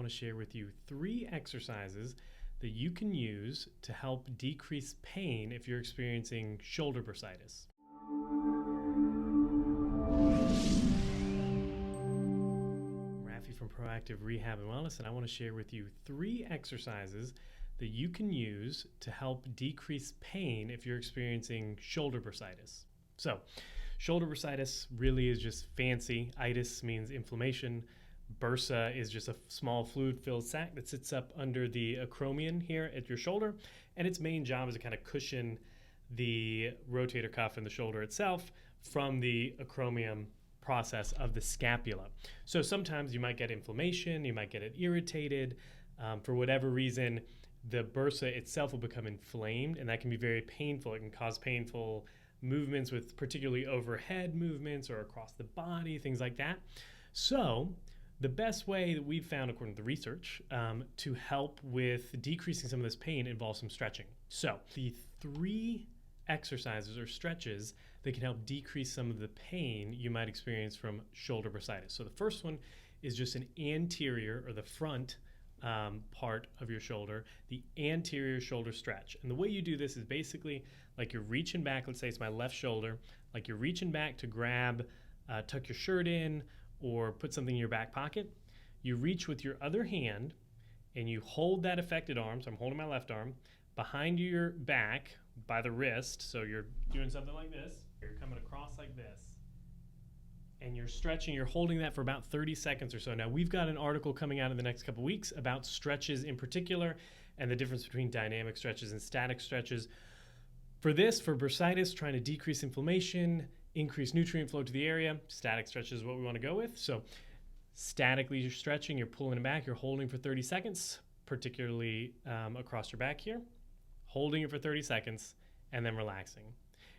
want to share with you 3 exercises that you can use to help decrease pain if you're experiencing shoulder bursitis. Rafi from ProActive Rehab and Wellness, and I want to share with you 3 exercises that you can use to help decrease pain if you're experiencing shoulder bursitis. So, shoulder bursitis really is just fancy. Itis means inflammation. Bursa is just a small fluid-filled sac that sits up under the acromion here at your shoulder, and its main job is to kind of cushion the rotator cuff in the shoulder itself from the acromion process of the scapula. So sometimes you might get inflammation, you might get it irritated. For whatever reason, the bursa itself will become inflamed, and that can be very painful. It can cause painful movements with particularly overhead movements or across the body, things like that. So the best way that we've found, according to the research, to help with decreasing some of this pain involves some stretching. So the 3 exercises or stretches that can help decrease some of the pain you might experience from shoulder bursitis. So the first one is just an anterior or the front part of your shoulder, the anterior shoulder stretch. And the way you do this is basically like you're reaching back. Let's say it's my left shoulder, like you're reaching back to grab, tuck your shirt in, or put something in your back pocket. You reach with your other hand and you hold that affected arm, so I'm holding my left arm, behind your back by the wrist, so you're doing something like this, you're coming across like this, and you're stretching, you're holding that for about 30 seconds or so. Now, we've got an article coming out in the next couple weeks about stretches in particular and the difference between dynamic stretches and static stretches. For bursitis, trying to decrease inflammation, increase nutrient flow to the area, static stretches is what we want to go with. So statically you're stretching, you're pulling it back, you're holding for 30 seconds, particularly across your back here, holding it for 30 seconds and then relaxing.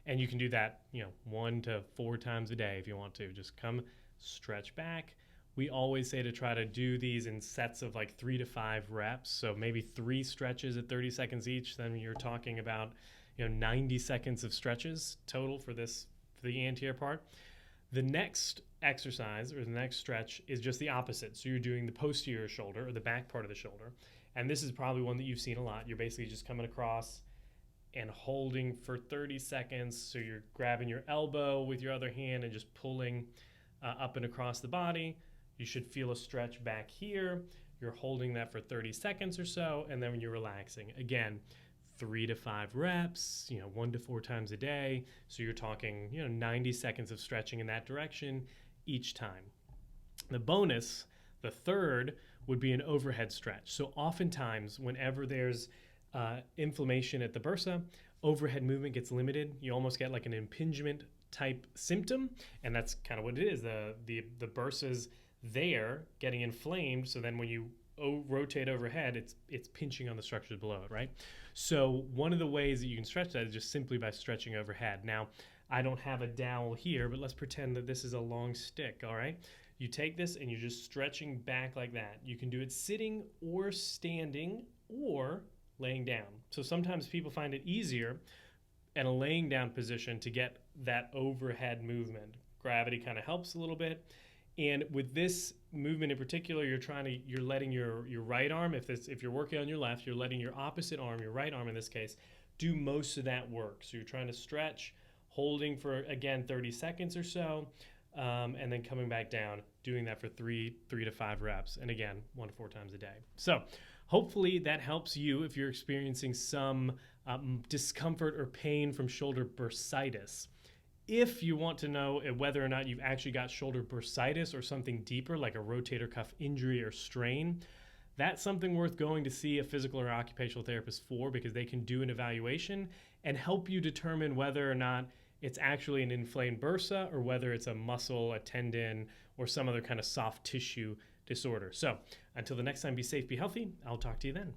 And you can do that, 1 to 4 times a day if you want to. Just come stretch back. We always say to try to do these in sets of like 3 to 5 reps. So maybe 3 stretches at 30 seconds each. Then you're talking about 90 seconds of stretches total for the anterior part. The next exercise or the next stretch is just the opposite. So you're doing the posterior shoulder or the back part of the shoulder. And this is probably one that you've seen a lot. You're basically just coming across and holding for 30 seconds. So you're grabbing your elbow with your other hand and just pulling up and across the body. You should feel a stretch back here. You're holding that for 30 seconds or so, and then when you're relaxing. Again, 3 to 5 reps, 1 to 4 times a day. So you're talking, 90 seconds of stretching in that direction each time. The bonus, the third, would be an overhead stretch. So oftentimes, whenever there's inflammation at the bursa, overhead movement gets limited. You almost get like an impingement type symptom, and that's kind of what it is. The bursa's there getting inflamed, so then when you rotate overhead, it's pinching on the structures below it, right? So one of the ways that you can stretch that is just simply by stretching overhead. Now, I don't have a dowel here, but let's pretend that this is a long stick, all right? You take this and you're just stretching back like that. You can do it sitting or standing or laying down. So sometimes people find it easier in a laying down position to get that overhead movement. Gravity kind of helps a little bit. And with this movement in particular, you're letting your right arm, if you're working on your left, you're letting your opposite arm, your right arm in this case, do most of that work. So you're trying to stretch, holding for, again, 30 seconds or so, and then coming back down, doing that for 3 to 5 reps. And again, 1 to 4 times a day. So hopefully that helps you if you're experiencing some discomfort or pain from shoulder bursitis. If you want to know whether or not you've actually got shoulder bursitis or something deeper like a rotator cuff injury or strain, that's something worth going to see a physical or occupational therapist for, because they can do an evaluation and help you determine whether or not it's actually an inflamed bursa or whether it's a muscle, a tendon, or some other kind of soft tissue disorder. So until the next time, be safe, be healthy. I'll talk to you then.